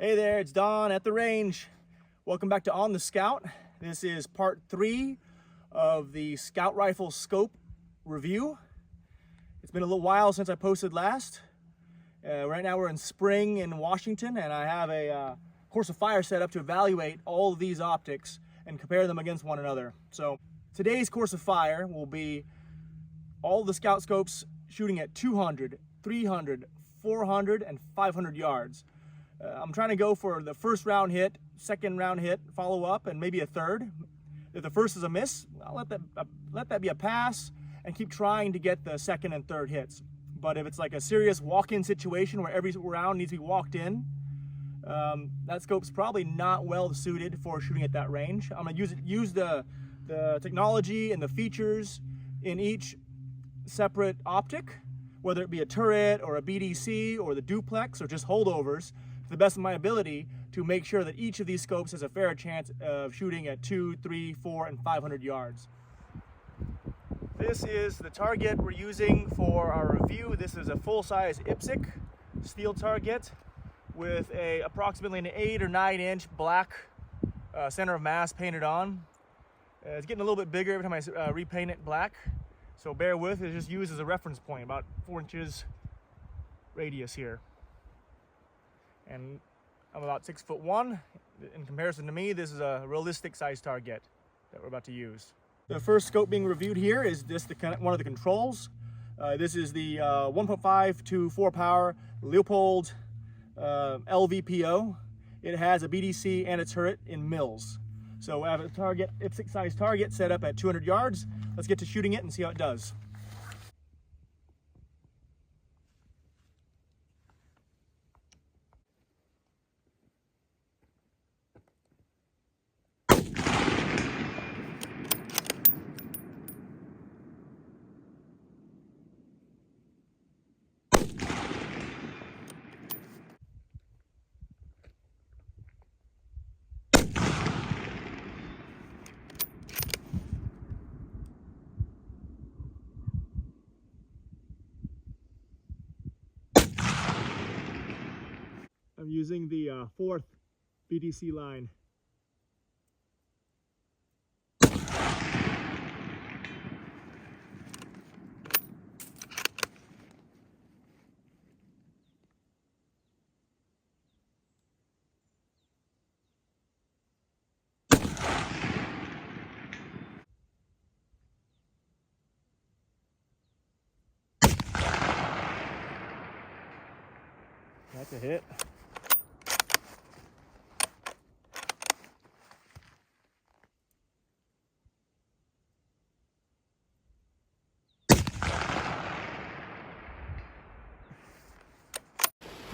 Hey there, it's Don at the range. Welcome back to On the Scout. This is part 3 of the Scout Rifle Scope review. It's been a little while since I posted last. Right now we're in spring in Washington, and I have a course of fire set up to evaluate all of these optics and compare them against one another. So today's course of fire will be all the Scout scopes shooting at 200, 300, 400, and 500 yards. I'm trying to go for the first round hit, second round hit, follow up, and maybe a third. If the first is a miss, I'll let that be a pass and keep trying to get the second and third hits. But if it's like a serious walk-in situation where every round needs to be walked in, that scope's probably not well suited for shooting at that range. I'm gonna use the technology and the features in each separate optic, whether it be a turret or a BDC or the duplex or just holdovers, to the best of my ability to make sure that each of these scopes has a fair chance of shooting at 2, 3, 4, and 500 yards. This is the target we're using for our review. This is a full-size IPSC steel target with approximately an 8 or 9 inch black center of mass painted on. It's getting a little bit bigger every time I repaint it black, so bear with. It's just used as a reference point, about 4 inches radius here. And I'm about 6'1". In comparison to me, this is a realistic size target that we're about to use. The first scope being reviewed here is one of the controls. This is the 1.5 to 4 power Leupold LVPO. It has a BDC and a turret in mils. So I have a target, IPSC size target set up at 200 yards. Let's get to shooting it and see how it does. I'm using the fourth BDC line. That's a hit.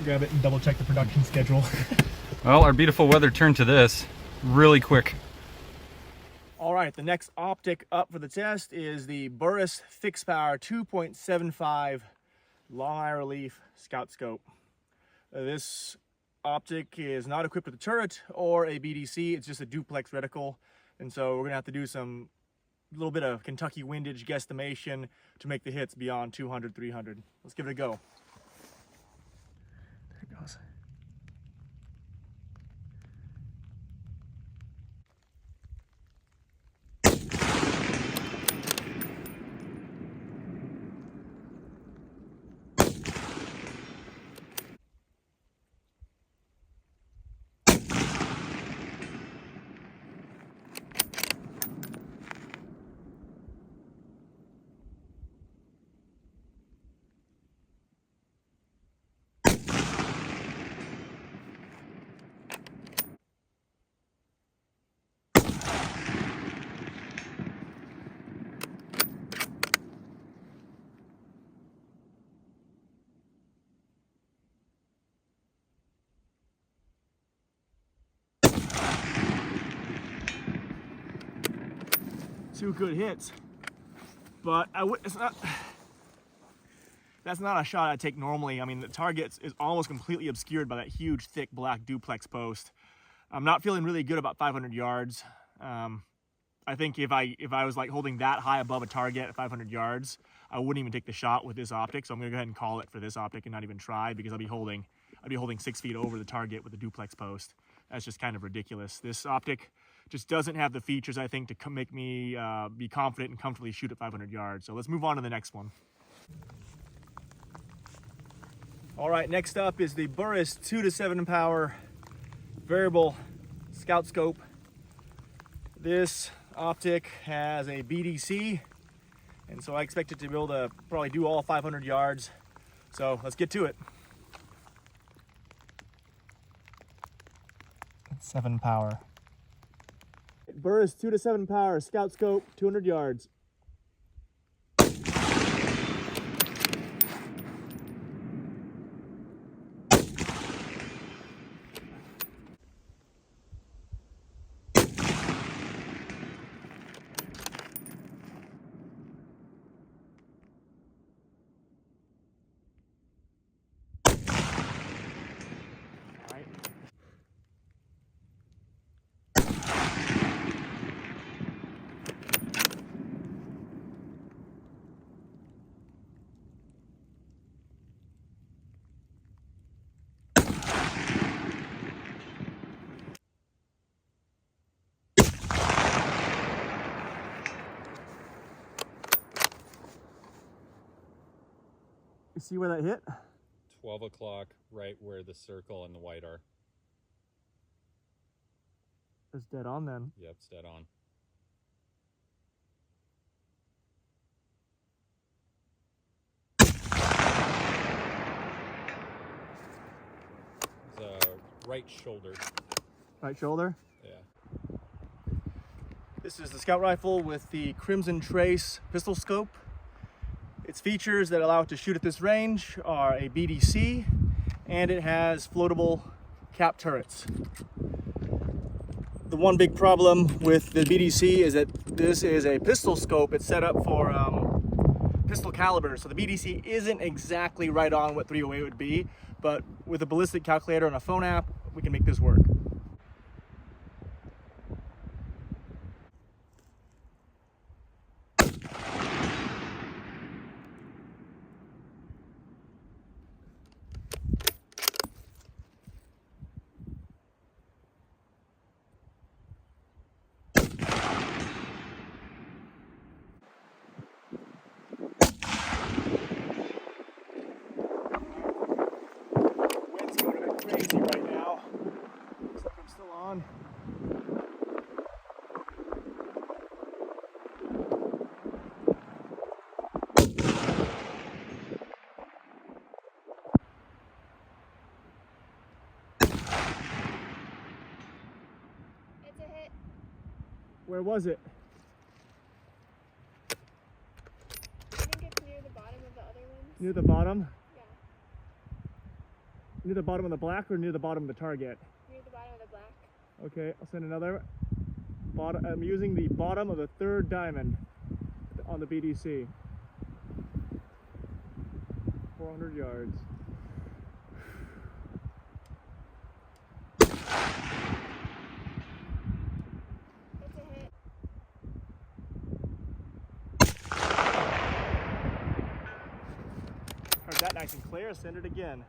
Grab it and double check the production schedule. Well, our beautiful weather turned to this really quick. All right, the next optic up for the test is the Burris fixed power 2.75 long eye relief scout scope. This optic is not equipped with a turret or a BDC. It's just a duplex reticle, and so we're gonna have to do a little bit of Kentucky windage guesstimation to make the hits beyond 200, 300. Let's give it a go. There it goes. Two good hits, but that's not a shot I take normally. I mean, the target is almost completely obscured by that huge, thick, black duplex post. I'm not feeling really good about 500 yards. I think if I was like holding that high above a target at 500 yards, I wouldn't even take the shot with this optic. So I'm gonna go ahead and call it for this optic and not even try, because I'll be holding I'd be holding 6 feet over the target with a duplex post. That's just kind of ridiculous. This optic just doesn't have the features, I think, to make me be confident and comfortably shoot at 500 yards. So let's move on to the next one. All right, next up is the Burris 2 to 7 power variable scout scope. This optic has a BDC, and so I expect it to be able to probably do all 500 yards. So let's get to it. 7 power. Burris 2 to 7 power scout scope, 200 yards. You see where that hit? 12 o'clock, right where the circle and the white are. It's dead on then. Yep, it's dead on. It's right shoulder. Right shoulder? Yeah. This is the scout rifle with the Crimsontrace pistol scope. Its features that allow it to shoot at this range are a BDC, and it has floatable cap turrets. The one big problem with the BDC is that this is a pistol scope. It's set up for pistol caliber, so the BDC isn't exactly right on what 308 would be, but with a ballistic calculator and a phone app, we can make this work. Crazy right now. Looks like I'm still on. It's a hit. Where was it? I think it's near the bottom of the other ones. Near the bottom? Yeah, Near the bottom of the black or near the bottom of the target? near the bottom of the black. Okay, I'll send another. I'm using the bottom of the 3rd diamond on the BDC. 400 yards. It's a hit. Heard that nice and clear. Send it again.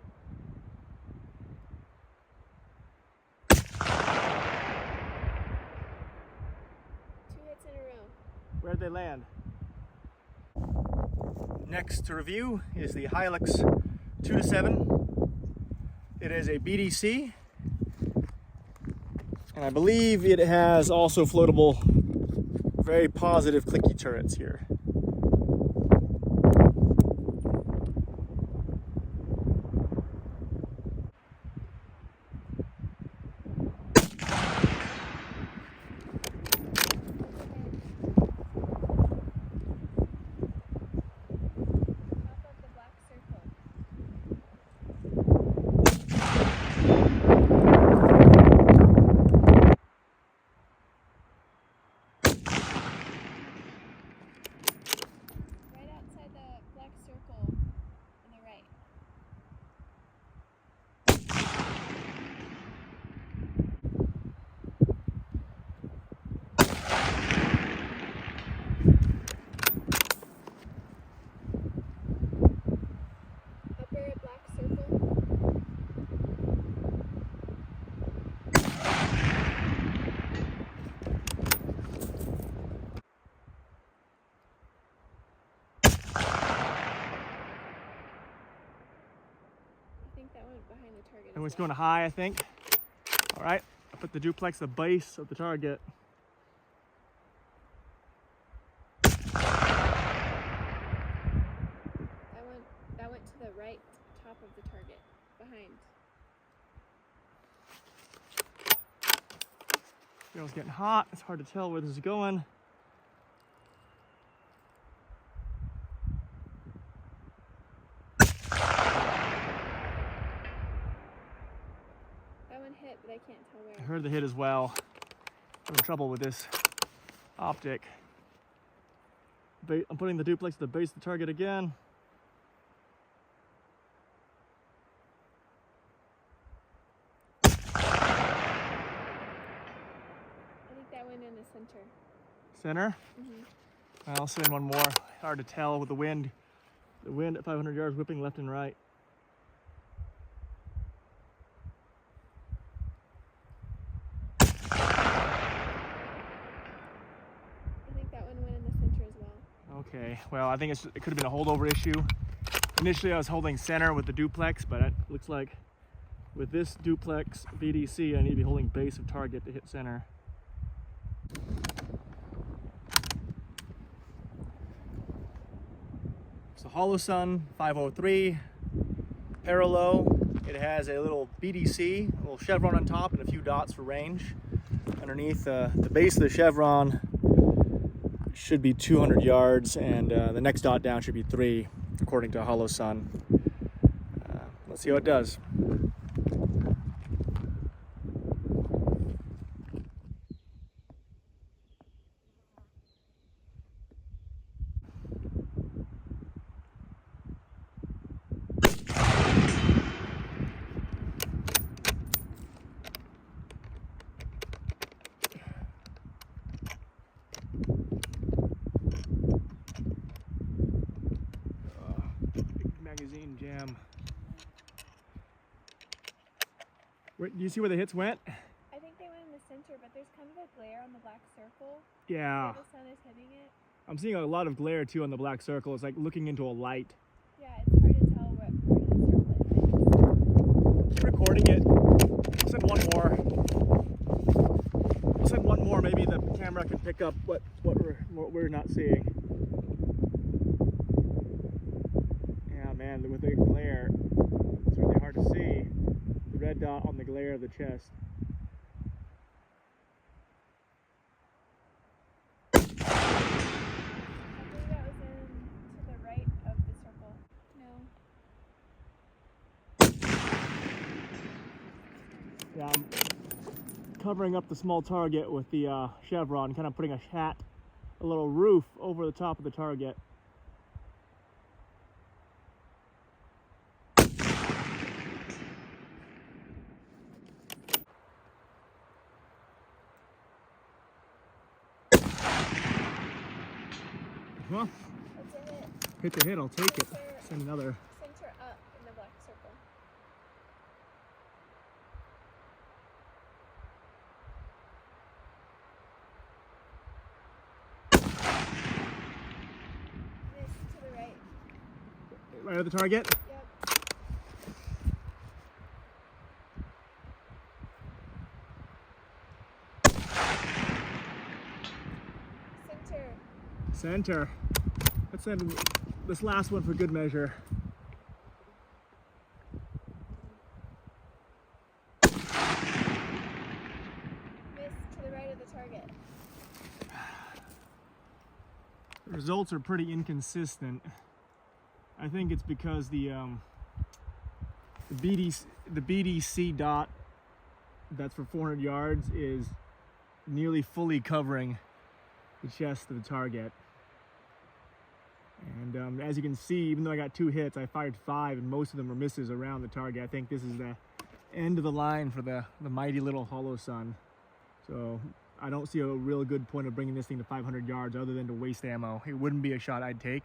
Where'd they land? Next to review is the Hi-Lux 2 to 7. It is a BDC, and I believe it has also floatable, very positive clicky turrets here. target. And it's going to high, I think. All right, I put the duplex at the base of the target. That went to the right top of the target, behind. It's getting hot. It's hard to tell where this is going. That one hit, but I can't tell where. I heard the hit as well. I'm in trouble with this optic. I'm putting the duplex at the base of the target again. I think that went in the center. Center? Mm-hmm. I'll send one more. Hard to tell with the wind. The wind at 500 yards whipping left and right. I think that one went in the center as well. Okay, well, I think it could have been a holdover issue. Initially, I was holding center with the duplex, but it looks like with this duplex VDC, I need to be holding base of target to hit center. It's the HOLOSUN 503 Paralow. It has a little BDC, a little chevron on top, and a few dots for range. Underneath the base of the chevron should be 200 yards, and the next dot down should be 3, according to HOLOSUN. Let's see how it does. Magazine jam. Do you see where the hits went? I think they went in the center, but there's kind of a glare on the black circle. Yeah. Where the sun is hitting it. I'm seeing a lot of glare too on the black circle. It's like looking into a light. Yeah, it's hard to tell what part of the circle it is. Keep recording it. I'll send one more. I'll send one more. Maybe the camera can pick up what we're not seeing. Yeah, man, with the glare, it's really hard to see. The red dot on the glare of the chest. I believe that was in to the right of the circle. No. Yeah, I'm covering up the small target with the chevron, kind of putting a little roof over the top of the target. Well, That's a hit. hit the hit, I'll take it. Send another. Center up in the black circle. Miss to the right. Right at the target? Yep. Center. Let's send this last one for good measure. Miss to the right of the target. The results are pretty inconsistent. I think it's because the BDC dot that's for 400 yards is nearly fully covering the chest of the target. And as you can see, even though I got 2 hits, I fired 5 and most of them were misses around the target. I think this is the end of the line for the mighty little HOLOSUN. So I don't see a real good point of bringing this thing to 500 yards other than to waste ammo. It wouldn't be a shot I'd take.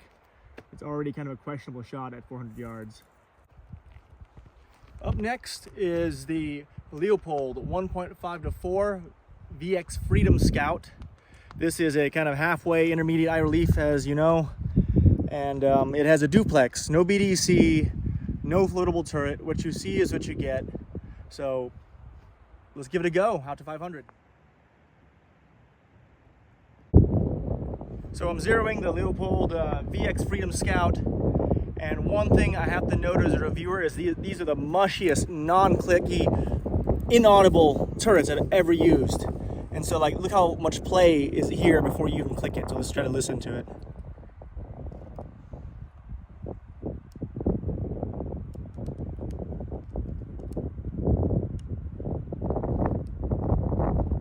It's already kind of a questionable shot at 400 yards. Up next is the Leupold 1.5-4 VX-Freedom Scout. This is a kind of halfway intermediate eye relief, as you know, and it has a duplex, no BDC, no floatable turret. What you see is what you get. So let's give it a go out to 500. So I'm zeroing the Leupold VX-Freedom Scout, and one thing I have to note as a reviewer is these are the mushiest, non-clicky, inaudible turrets I've ever used. And so like, look how much play is here before you even click it. So let's try to listen to it.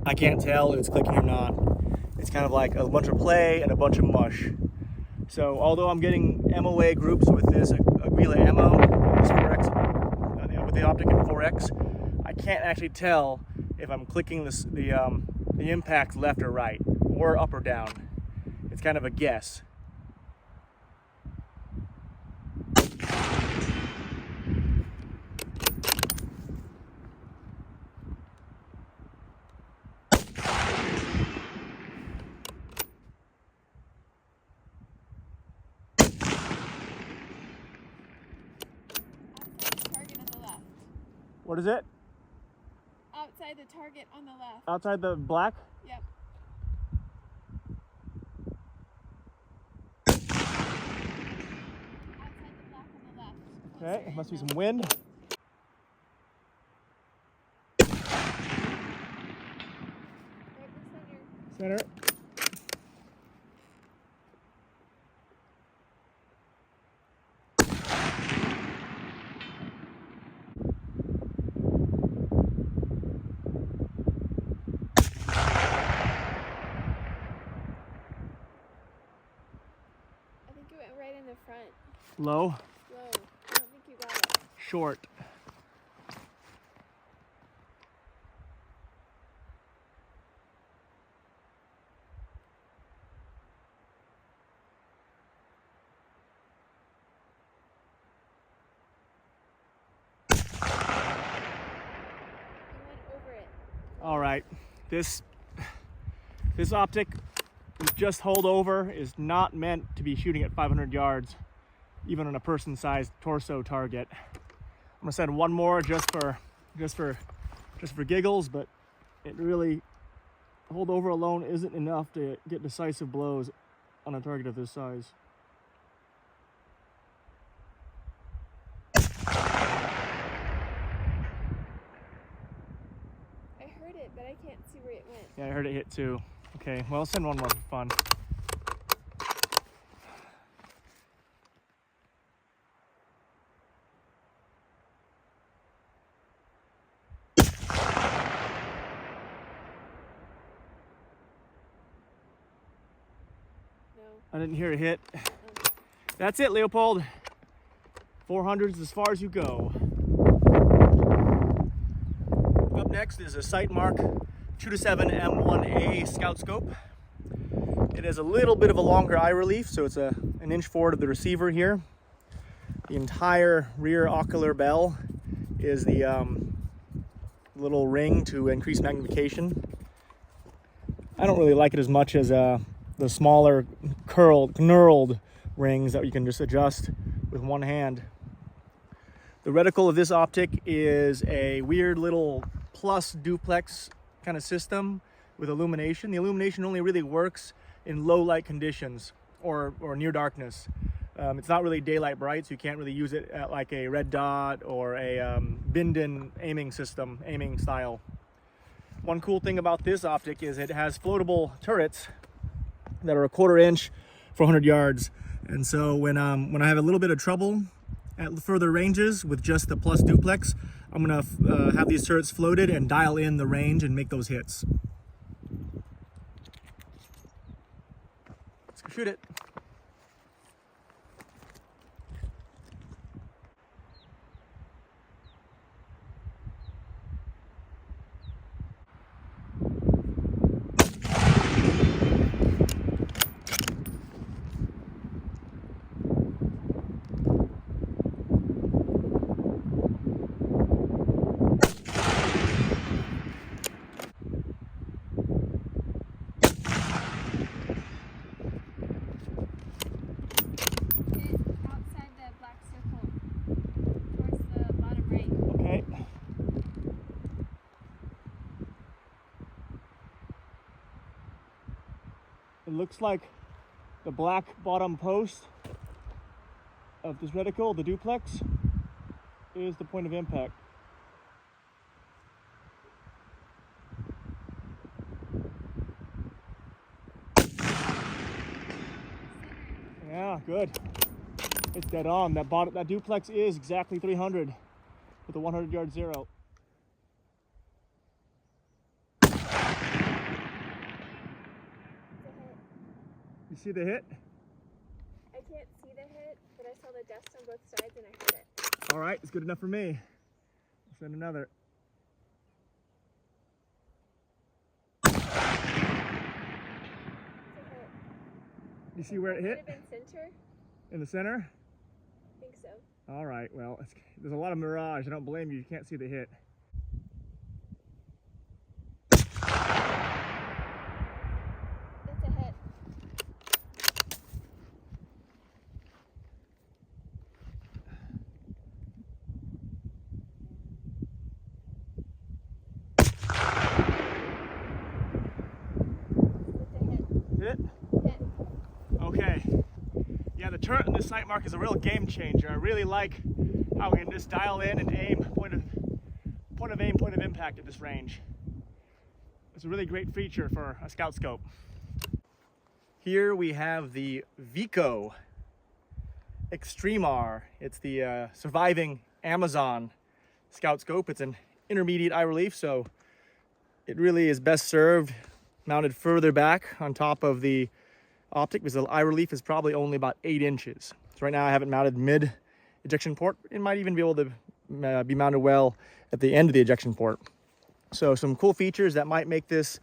I can't tell if it's clicking or not. It's kind of like a bunch of play and a bunch of mush. So although I'm getting MOA groups with this Aguila ammo, this 4X, with the optic in 4X, I can't actually tell if I'm clicking the impact left or right, or up or down. It's kind of a guess. What is it? Outside the target on the left. Outside the black? Yep. Outside the black on the left. Okay, it must be some wind. Right in the center. Center. Right in the front. Low. Low. I don't think you got it. Short. You went over it. All right. This optic just hold over is not meant to be shooting at 500 yards, even on a person-sized torso target. I'm gonna send one more just for giggles, but it really, hold over alone isn't enough to get decisive blows on a target of this size. I heard it, but I can't see where it went. Yeah, I heard it hit too. Okay, well, I'll send one more for fun. No. I didn't hear it hit. That's it, Leupold. 400s as far as you go. Up next is a Sightmark 2-7 M1A scout scope. It has a little bit of a longer eye relief, so it's an inch forward of the receiver here. The entire rear ocular bell is the little ring to increase magnification. I don't really like it as much as the smaller knurled rings that you can just adjust with one hand. The reticle of this optic is a weird little plus duplex kind of system with illumination. The illumination only really works in low light conditions or near darkness. It's not really daylight bright, so you can't really use it at like a red dot or a Binden aiming style. One cool thing about this optic is it has floatable turrets that are 1/4 inch for 100 yards. And so when I have a little bit of trouble at further ranges with just the plus duplex, I'm gonna have these turrets floated and dial in the range and make those hits. Let's go shoot it. It looks like the black bottom post of this reticle, the duplex, is the point of impact. Yeah, good. It's dead on. That duplex is exactly 300 with a 100-yard zero. You see the hit? I can't see the hit, but I saw the dust on both sides and I heard it. All right, it's good enough for me. I'll send another. It's a hit. You see where it hit? Could have been center. In the center? I think so. All right, well, there's a lot of mirage. I don't blame you. You can't see the hit. That's a hit. Hit? Okay. Yeah, the turret in this Sightmark is a real game changer. I really like how we can just dial in and aim, point of aim, point of impact at this range. It's a really great feature for a scout scope. Here we have the Viiko Extremar. It's the surviving Amazon scout scope. It's an intermediate eye relief, so it really is best served mounted further back on top of the optic, because the eye relief is probably only about 8 inches. So right now I have it mounted mid ejection port. It might even be able to be mounted well at the end of the ejection port. So some cool features that might make this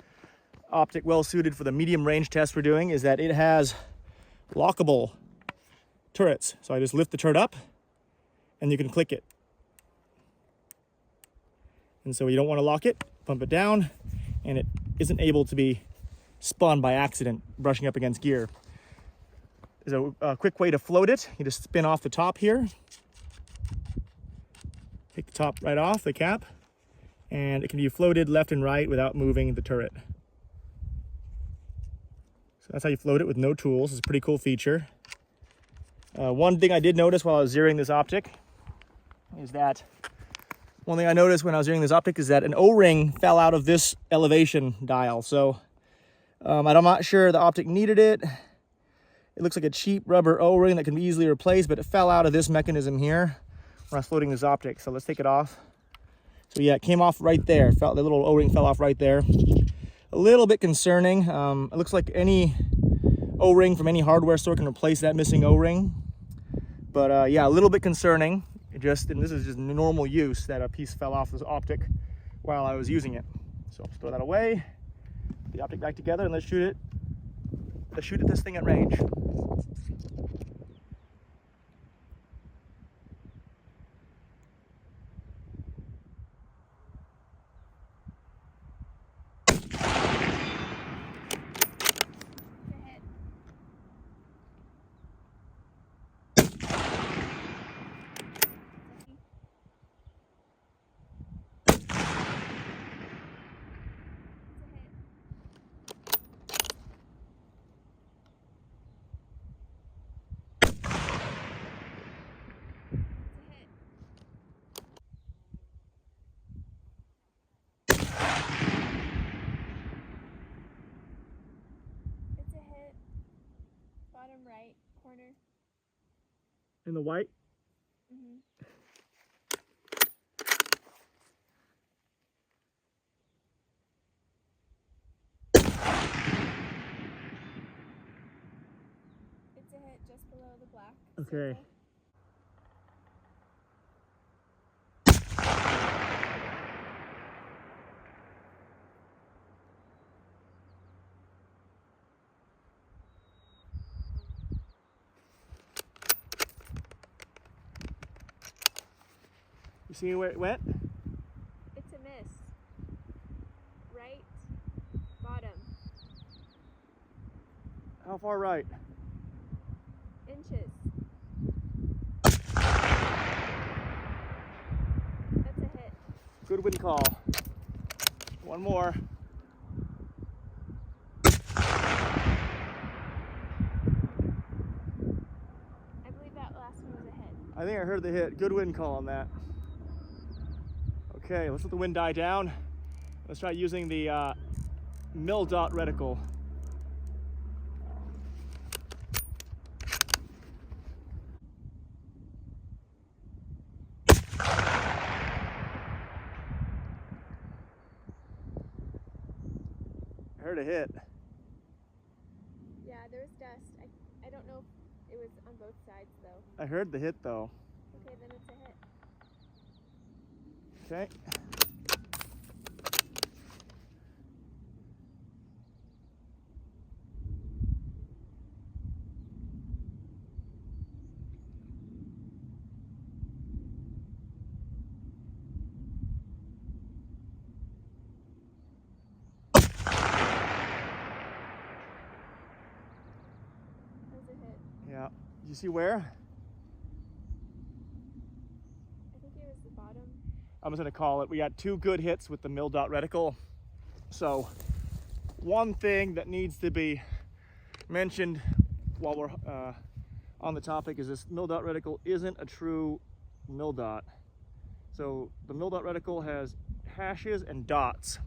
optic well suited for the medium range test we're doing is that it has lockable turrets. So I just lift the turret up and you can click it. And so you don't want to lock it, pump it down, and it isn't able to be spun by accident brushing up against gear. There's a quick way to float it. You just spin off the top here. Take the top right off, the cap, and it can be floated left and right without moving the turret. So that's how you float it with no tools. It's a pretty cool feature. One thing I did notice while I was zeroing this optic is that an O-ring fell out of this elevation dial. So I'm not sure the optic needed it. It looks like a cheap rubber O-ring that can be easily replaced, but it fell out of this mechanism here when I was floating this optic. So let's take it off. So yeah, it came off right there. The little O-ring fell off right there. A little bit concerning. It looks like any O-ring from any hardware store can replace that missing O-ring. But yeah, a little bit concerning. And this is just normal use that a piece fell off this optic while I was using it. So let's throw that away, put the optic back together, and let's shoot it. Let's shoot at this thing at range. Bottom right corner. In the white? Mm-hmm. It's a hit just below the black. Okay. Circle. You see where it went? It's a miss. Right bottom. How far right? Inches. That's a hit. Good wind call. One more. I think I heard the hit. Good wind call on that. Okay, let's let the wind die down. Let's try using the mil dot reticle. I heard a hit. Yeah, there was dust. I don't know if it was on both sides though. I heard the hit though. Okay, then it's a hit. Okay. That was a hit. Yeah. You see where? I think it was the bottom. I'm just gonna call it. We got 2 good hits with the mil dot reticle. So one thing that needs to be mentioned while we're on the topic is this mil dot reticle isn't a true mil dot. So the mil dot reticle has hashes and dots,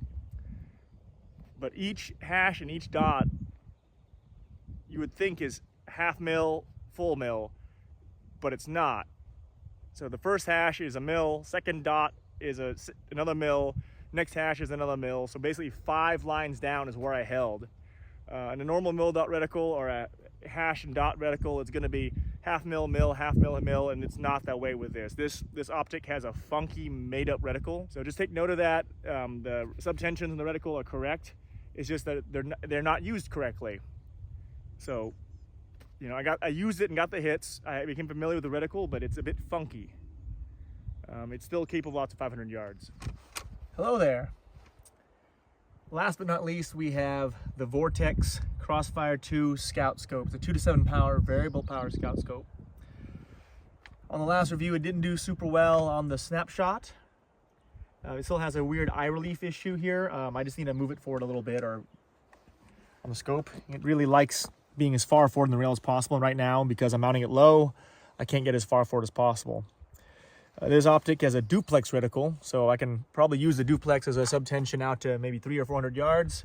but each hash and each dot you would think is half mil, full mil, but it's not. So the first hash is a mil, second dot is another mil, next hash is another mil. So basically 5 lines down is where I held. In a normal mil dot reticle or a hash and dot reticle, it's going to be half mil, mil, half mil, mil, and it's not that way with this. This optic has a funky made-up reticle. So just take note of that. The subtensions in the reticle are correct. It's just that they're not used correctly. So, you know, I used it and got the hits. I became familiar with the reticle, but it's a bit funky. It's still capable out to 500 yards. Hello there. Last but not least, we have the Vortex Crossfire 2 Scout Scope. It's a 2 to 7 power, variable power Scout Scope. On the last review, it didn't do super well on the snapshot. It still has a weird eye relief issue here. I just need to move it forward a little bit or on the scope. It really likes being as far forward in the rail as possible. And right now, because I'm mounting it low, I can't get as far forward as possible. This optic has a duplex reticle, so I can probably use the duplex as a subtension out to maybe 300 or 400 yards.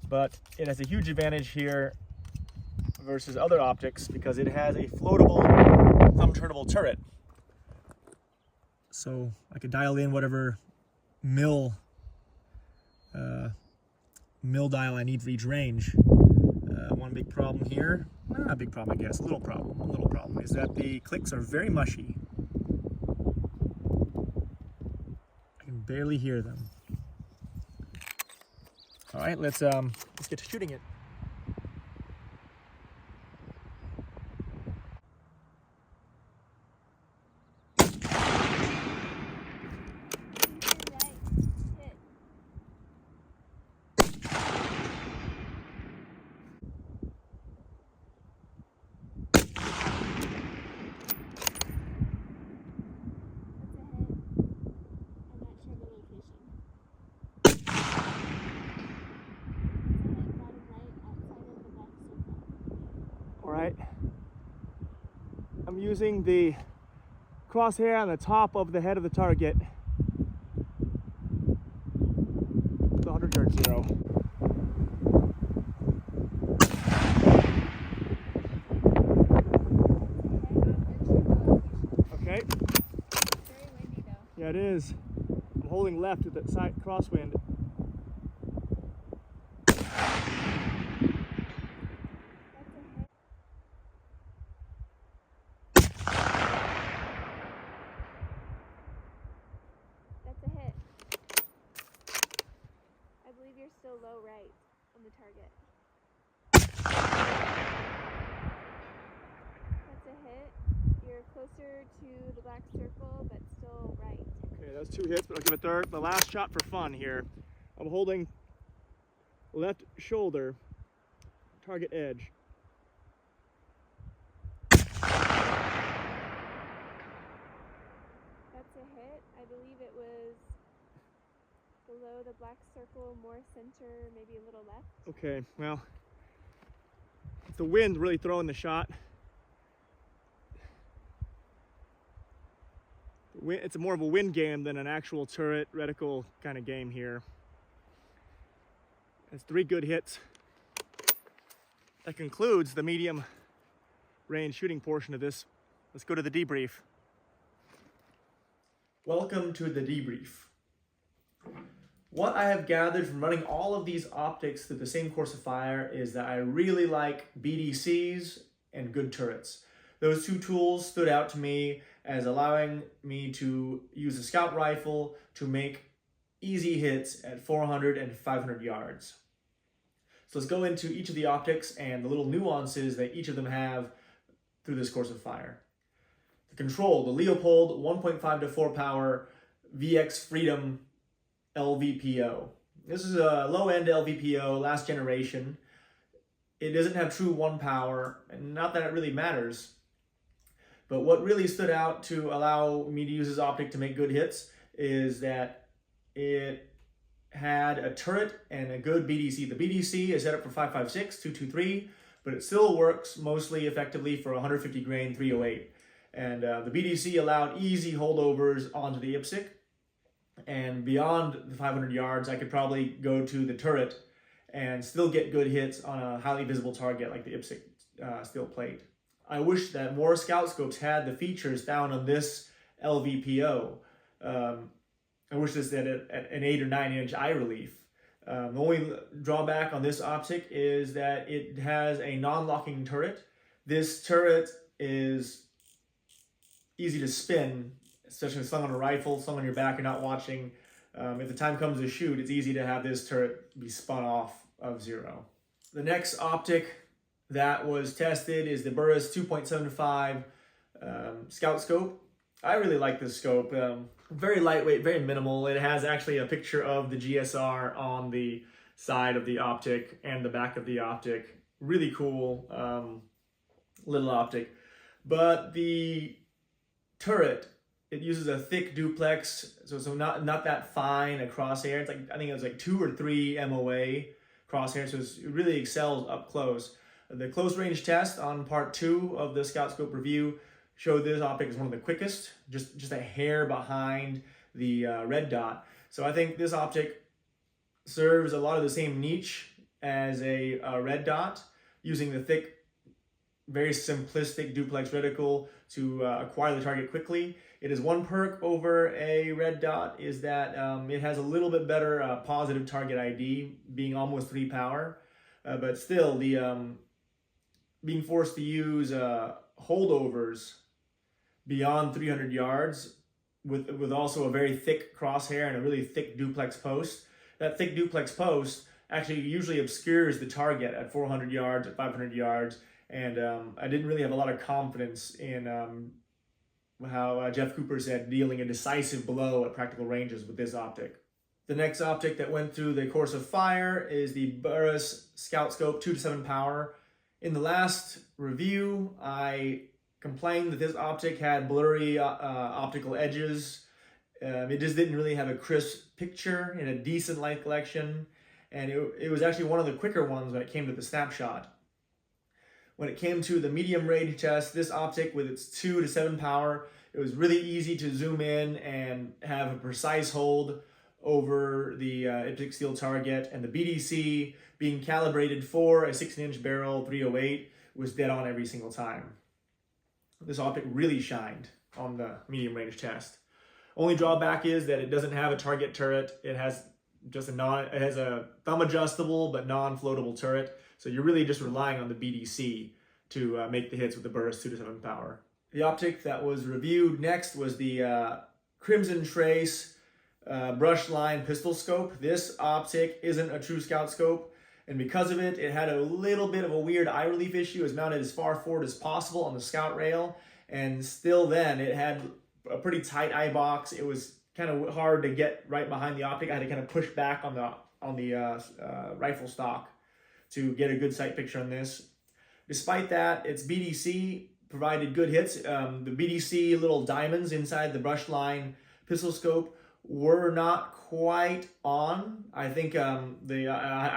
But it has a huge advantage here versus other optics because it has a floatable thumb turnable turret. So I could dial in whatever mil dial I need for each range. One big problem here, not a big problem I guess, a little problem is that the clicks are very mushy. I can barely hear them. All right, let's get to shooting it. Alright, I'm using the crosshair on the top of the head of the target. The 100-yard zero. Okay. Very windy though. Yeah, it is. I'm holding left with that side crosswind. Still low right on the target. That's a hit. You're closer to the black circle, but still right. Okay, that's 2 hits, but I'll give it the last shot for fun here. I'm holding left shoulder, target edge. That's a hit. I believe it was below the black circle, more center, maybe a little left. Okay, well, the wind really throwing the shot. It's more of a wind game than an actual turret reticle kind of game here. It's 3 good hits. That concludes the medium range shooting portion of this. Let's go to the debrief. Welcome to the debrief. What I have gathered from running all of these optics through the same course of fire is that I really like BDCs and good turrets. Those 2 tools stood out to me as allowing me to use a scout rifle to make easy hits at 400 and 500 yards. So let's go into each of the optics and the little nuances that each of them have through this course of fire. The control, the Leupold 1.5 to 4 power VX-Freedom LVPO. This is a low-end LVPO, last generation. It doesn't have true 1 power, and not that it really matters. But what really stood out to allow me to use this optic to make good hits is that it had a turret and a good BDC. The BDC is set up for 5.56, 223, but it still works mostly effectively for 150 grain 308. And the BDC allowed easy holdovers onto the IPSC. And beyond the 500 yards, I could probably go to the turret and still get good hits on a highly visible target like the IPSC steel plate. I wish that more scout scopes had the features found on this LVPO. I wish this had an 8 or 9 inch eye relief. The only drawback on this optic is that it has a non-locking turret. This turret is easy to spin, especially slung on a rifle, slung on your back, you're not watching. If the time comes to shoot, it's easy to have this turret be spun off of 0. The next optic that was tested is the Burris 2.75 scout scope. I really like this scope. Very lightweight, very minimal. It has actually a picture of the GSR on the side of the optic and the back of the optic. Really cool little optic. But the turret, it uses a thick duplex, so not that fine a crosshair. It's like, I think it was like 2 or 3 MOA crosshair, so it really excels up close. The close range test on part 2 of the Scout Scope review showed this optic is one of the quickest, just a hair behind the red dot. So I think this optic serves a lot of the same niche as a red dot, using the thick, very simplistic duplex reticle to acquire the target quickly. It is one perk over a red dot is that it has a little bit better positive target ID, being almost 3 power, but still the being forced to use holdovers beyond 300 yards with also a very thick crosshair and a really thick duplex post. That thick duplex post actually usually obscures the target at 400 yards, at 500 yards, and I didn't really have a lot of confidence in how Jeff Cooper said, dealing a decisive blow at practical ranges with this optic. The next optic that went through the course of fire is the Burris Scout Scope 2 to 7 power. In the last review, I complained that this optic had blurry optical edges. It just didn't really have a crisp picture in a decent light collection, and it was actually one of the quicker ones when it came to the snapshot. When it came to the medium range test, this optic with its 2 to 7 power, it was really easy to zoom in and have a precise hold over the IPSC steel target, and the BDC being calibrated for a 16-inch barrel 308 was dead on every single time. This optic really shined on the medium range test. Only drawback is that it doesn't have a target turret. It has just it has a thumb adjustable but non-floatable turret. So you're really just relying on the BDC to make the hits with the Burris 2 to 7 power. The optic that was reviewed next was the Crimsontrace brush line pistol scope. This optic isn't a true scout scope, and because of it, it had a little bit of a weird eye relief issue. It was mounted as far forward as possible on the scout rail, and still then it had a pretty tight eye box. It was kind of hard to get right behind the optic. I had to kind of push back on the rifle stock to get a good sight picture on this. Despite that, its BDC provided good hits. The BDC little diamonds inside the brush line pistol scope were not quite on. I think I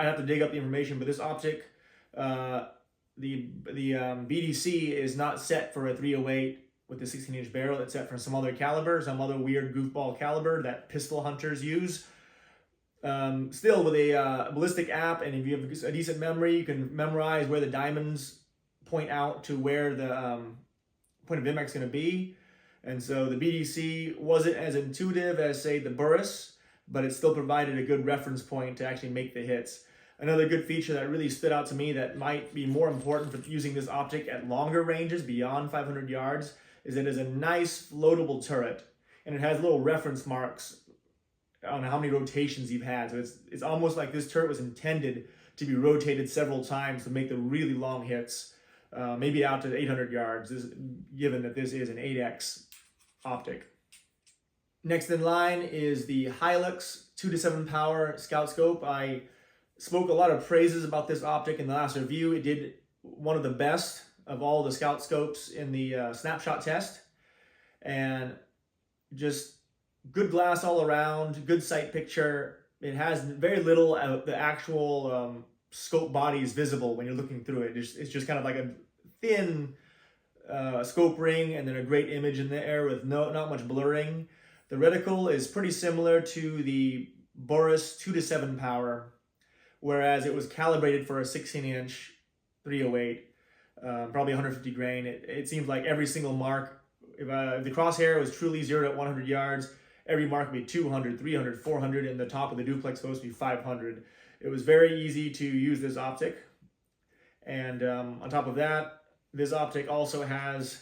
have to dig up the information, but this optic, the BDC is not set for a 308 with the 16-inch barrel. It's set for some other caliber, some other weird goofball caliber that pistol hunters use. Still, with a ballistic app, and if you have a decent memory, you can memorize where the diamonds point out to where the point of impact is going to be. And so the BDC wasn't as intuitive as, say, the Burris, but it still provided a good reference point to actually make the hits. Another good feature that really stood out to me that might be more important for using this optic at longer ranges beyond 500 yards is that it is a nice floatable turret, and it has little reference marks on how many rotations you've had. So it's almost like this turret was intended to be rotated several times to make the really long hits, maybe out to 800 yards, given that this is an 8X optic. Next in line is the Hi-Lux 2 to 7 power scout scope. I spoke a lot of praises about this optic in the last review. It did one of the best of all the scout scopes in the snapshot test, and just good glass all around, good sight picture. It has very little of the actual scope body is visible when you're looking through it. It's just kind of like a thin scope ring and then a great image in the air with not much blurring. The reticle is pretty similar to the Burris 2 to 7 power, whereas it was calibrated for a 16-inch 308, probably 150 grain. It seems like every single mark, if the crosshair was truly zeroed at 100 yards, every mark would be 200, 300, 400, and the top of the duplex supposed to be 500. It was very easy to use this optic. And on top of that, this optic also has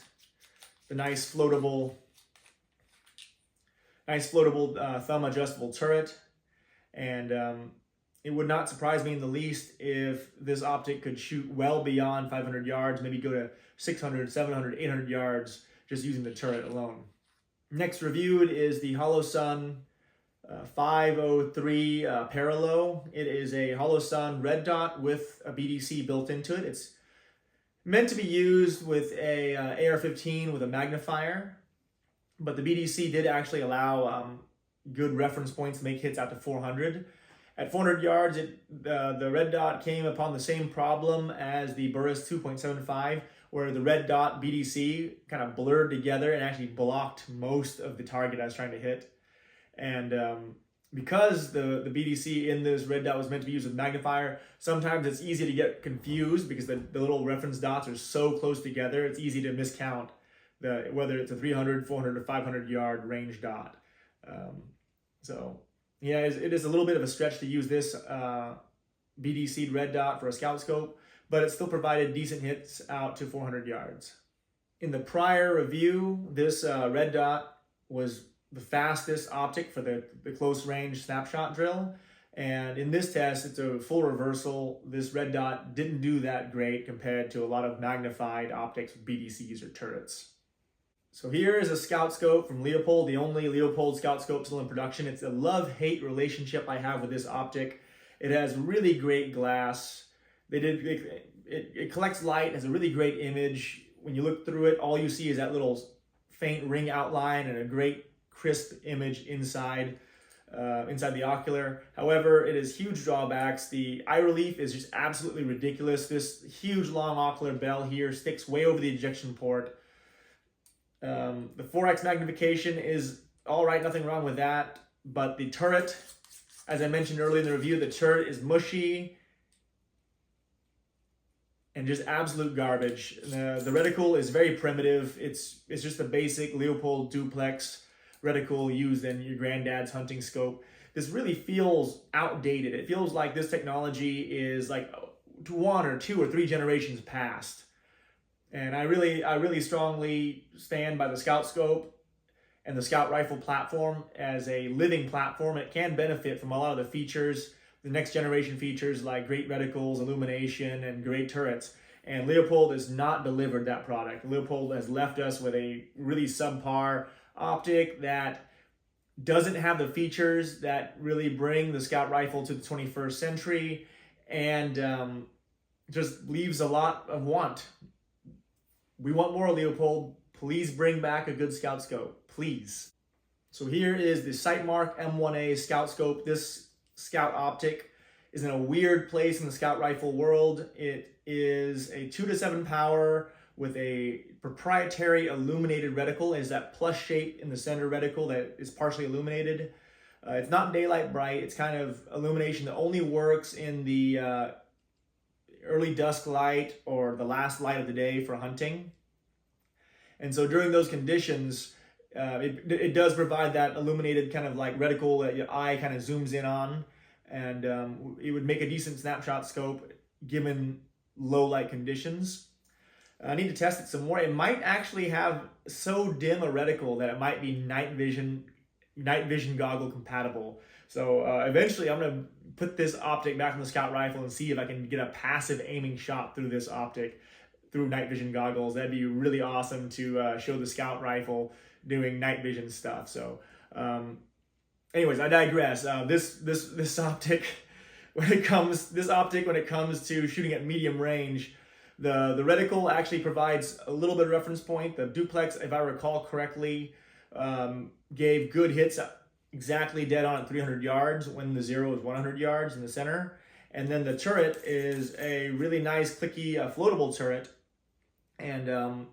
the nice floatable thumb adjustable turret. And it would not surprise me in the least if this optic could shoot well beyond 500 yards, maybe go to 600, 700, 800 yards just using the turret alone. Next reviewed is the HOLOSUN 503 Paralow. It is a HOLOSUN red dot with a BDC built into it. It's meant to be used with a AR-15 with a magnifier, but the BDC did actually allow good reference points to make hits out to 400. At 400 yards, the red dot came upon the same problem as the Burris 2.75, where the red dot BDC kind of blurred together and actually blocked most of the target I was trying to hit. And because the BDC in this red dot was meant to be used with magnifier, sometimes it's easy to get confused because the little reference dots are so close together, it's easy to miscount whether it's a 300, 400, or 500 yard range dot. So yeah, it is a little bit of a stretch to use this BDC red dot for a scout scope, but it still provided decent hits out to 400 yards. In the prior review, this red dot was the fastest optic for the close range snapshot drill. And in this test, it's a full reversal. This red dot didn't do that great compared to a lot of magnified optics with BDCs or turrets. So here is a scout scope from Leupold, the only Leupold scout scope still in production. It's a love-hate relationship I have with this optic. It has really great glass. It collects light, has a really great image. When you look through it, all you see is that little faint ring outline and a great crisp image inside the ocular. However, it has huge drawbacks. The eye relief is just absolutely ridiculous. This huge long ocular bell here sticks way over the ejection port. The 4x magnification is all right, nothing wrong with that. But the turret, as I mentioned earlier in the review, the turret is mushy and just absolute garbage. The reticle is very primitive. It's just a basic Leupold duplex reticle used in your granddad's hunting scope. This really feels outdated. It feels like this technology is like 1 or 2 or 3 generations past. And I really strongly stand by the scout scope and the scout rifle platform as a living platform. It can benefit from a lot of the features, the next generation features like great reticles, illumination, and great turrets. And Leupold has not delivered that product. Leupold has left us with a really subpar optic that doesn't have the features that really bring the scout rifle to the 21st century, and just leaves a lot of want. We want more Leupold. Please bring back a good scout scope, please. So here is the Sightmark M1A scout scope. This scout optic is in a weird place in the scout rifle world. It is a 2 to 7 power with a proprietary illuminated reticle. Is that plus shape in the center reticle that is partially illuminated. It's not daylight bright. It's kind of illumination that only works in the early dusk light or the last light of the day for hunting. And so during those conditions, it does provide that illuminated kind of like reticle that your eye kind of zooms in on, and it would make a decent snapshot scope given low light conditions. I need to test it some more. It might actually have so dim a reticle that it might be night vision goggle compatible. So eventually I'm gonna put this optic back on the Scout rifle and see if I can get a passive aiming shot through this optic through night vision goggles. That'd be really awesome to show the Scout rifle doing night vision stuff. So anyways, I digress. This optic when it comes to shooting at medium range, the reticle actually provides a little bit of reference point. The duplex, if I recall correctly, gave good hits exactly dead on at 300 yards when the zero is 100 yards in the center. And then the turret is a really nice clicky floatable turret, and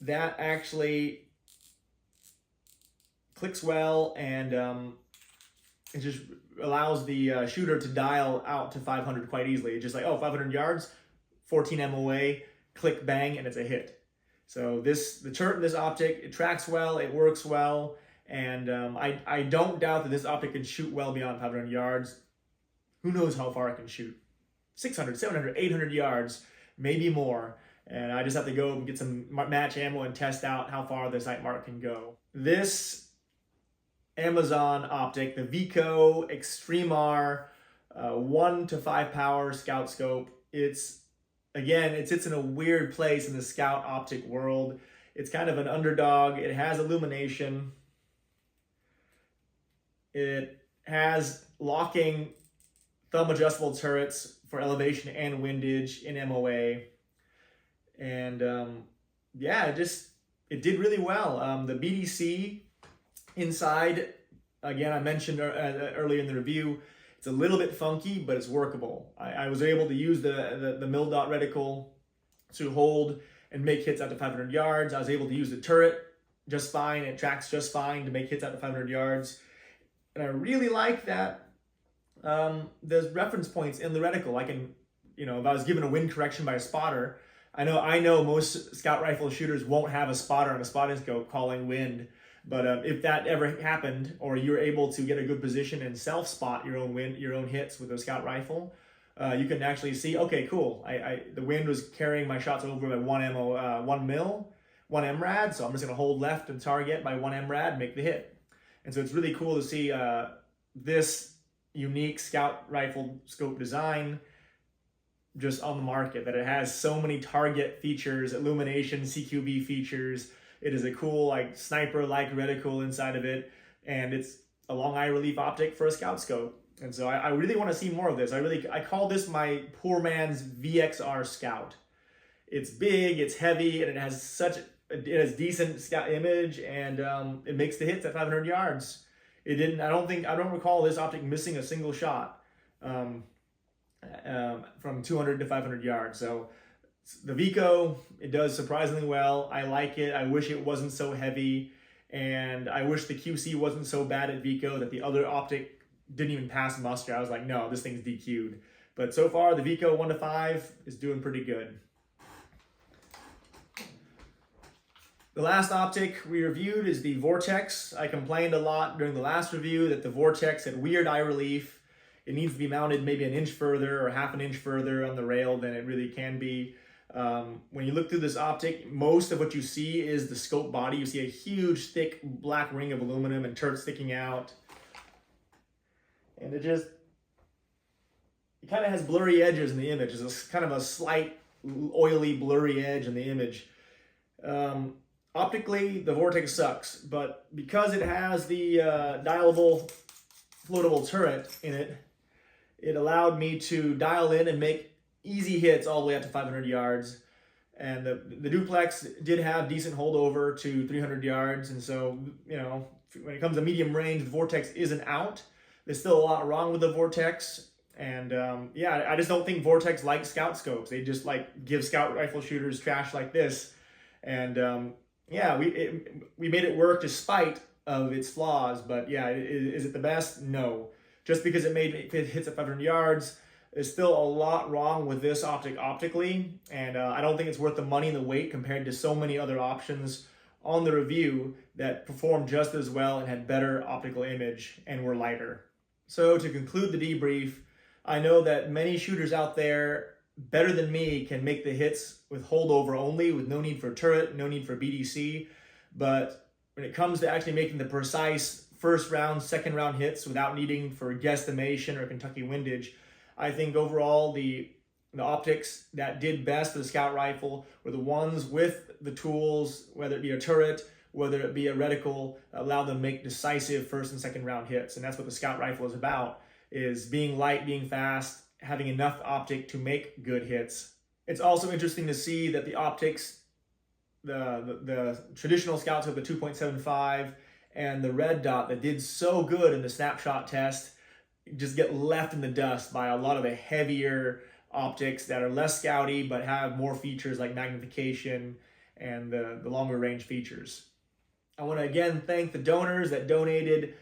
that actually clicks well, and it just allows the shooter to dial out to 500 quite easily. It's just like, oh, 500 yards, 14 MOA, click, bang, and it's a hit. So the turret in this optic, it tracks well, it works well, and I don't doubt that this optic can shoot well beyond 500 yards. Who knows how far it can shoot? 600, 700, 800 yards, maybe more. And I just have to go and get some match ammo and test out how far the Sightmark can go. This Amazon optic, the Viiko Extremar 1 to 5 power scout scope, it sits in a weird place in the scout optic world. It's kind of an underdog. It has illumination. It has locking thumb adjustable turrets for elevation and windage in MOA. And yeah, it did really well. The BDC inside, again, I mentioned earlier in the review, it's a little bit funky, but it's workable. I was able to use the mil dot reticle to hold and make hits out to 500 yards. I was able to use the turret just fine. It tracks just fine to make hits out to 500 yards. And I really like that there's reference points in the reticle. I can, if I was given a wind correction by a spotter, I know most scout rifle shooters won't have a spotter on a spotting scope calling wind. But if that ever happened, or you're able to get a good position and self-spot your own hits with a scout rifle, you can actually see, okay, cool. The wind was carrying my shots over by 1 MRAD, so I'm just gonna hold left and target by 1 MRAD, make the hit. And so it's really cool to see this unique scout rifle scope design just on the market, that it has so many target features, illumination, CQB features. It is a cool, like, sniper-like reticle inside of it, and it's a long eye relief optic for a scout scope. And so I really want to see more of this. I call this my poor man's VXR Scout. It's big, it's heavy, and it has decent scout image, and it makes the hits at 500 yards. I don't recall this optic missing a single shot from 200 to 500 yards. So the Viiko, it does surprisingly well. I like it. I wish it wasn't so heavy, and I wish the QC wasn't so bad at Viiko that the other optic didn't even pass muster. I was like, no, this thing's DQ'd. But so far, the Viiko 1 to 5 is doing pretty good. The last optic we reviewed is the Vortex. I complained a lot during the last review that the Vortex had weird eye relief. It needs to be mounted maybe an inch further or half an inch further on the rail than it really can be. When you look through this optic, most of what you see is the scope body. You see a huge, thick, black ring of aluminum and turret sticking out. And it kind of has blurry edges in the image. It's kind of a slight, oily, blurry edge in the image. Optically, the Vortex sucks, but because it has the dialable, floatable turret in it, it allowed me to dial in and make easy hits all the way up to 500 yards. And the duplex did have decent holdover to 300 yards. And so, when it comes to medium range, the Vortex isn't out. There's still a lot wrong with the Vortex. And yeah, I just don't think Vortex likes scout scopes. They just like give scout rifle shooters trash like this. And yeah, we made it work despite of its flaws. But yeah, is it the best? No. Just because it hits at 500 yards, there's still a lot wrong with this optically. And I don't think it's worth the money and the wait compared to so many other options on the review that performed just as well and had better optical image and were lighter. So to conclude the debrief, I know that many shooters out there better than me can make the hits with holdover only, with no need for turret, no need for BDC. But when it comes to actually making the precise first round, second round hits without needing for guesstimation or Kentucky windage, I think overall the optics that did best for the scout rifle were the ones with the tools, whether it be a turret, whether it be a reticle, allow them to make decisive first and second round hits. And that's what the scout rifle is about, is being light, being fast, having enough optic to make good hits. It's also interesting to see that the optics, the traditional scouts with the 2.75 and the red dot that did so good in the snapshot test just get left in the dust by a lot of the heavier optics that are less scouty but have more features like magnification and the longer range features. I want to again thank the donors that donated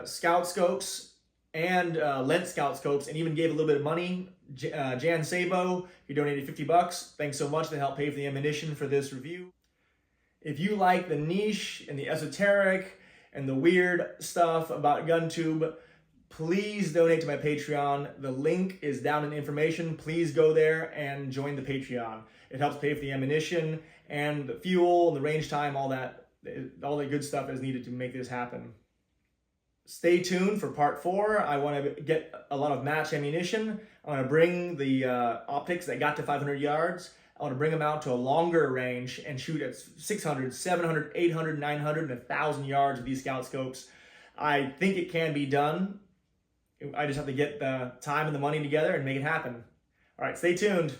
scout scopes and lent scout scopes and even gave a little bit of money. Jan Sabo, you donated $50. Thanks so much to help pay for the ammunition for this review. If you like the niche and the esoteric and the weird stuff about GunTube, please donate to my Patreon. The link is down in the information. Please go there and join the Patreon. It helps pay for the ammunition and the fuel and the range time, all the good stuff is needed to make this happen. Stay tuned for part 4. I want to get a lot of match ammunition. I want to bring the optics that got to 500 yards. I want to bring them out to a longer range and shoot at 600, 700, 800, 900, and 1,000 yards with these scout scopes. I think it can be done. I just have to get the time and the money together and make it happen. All right, stay tuned.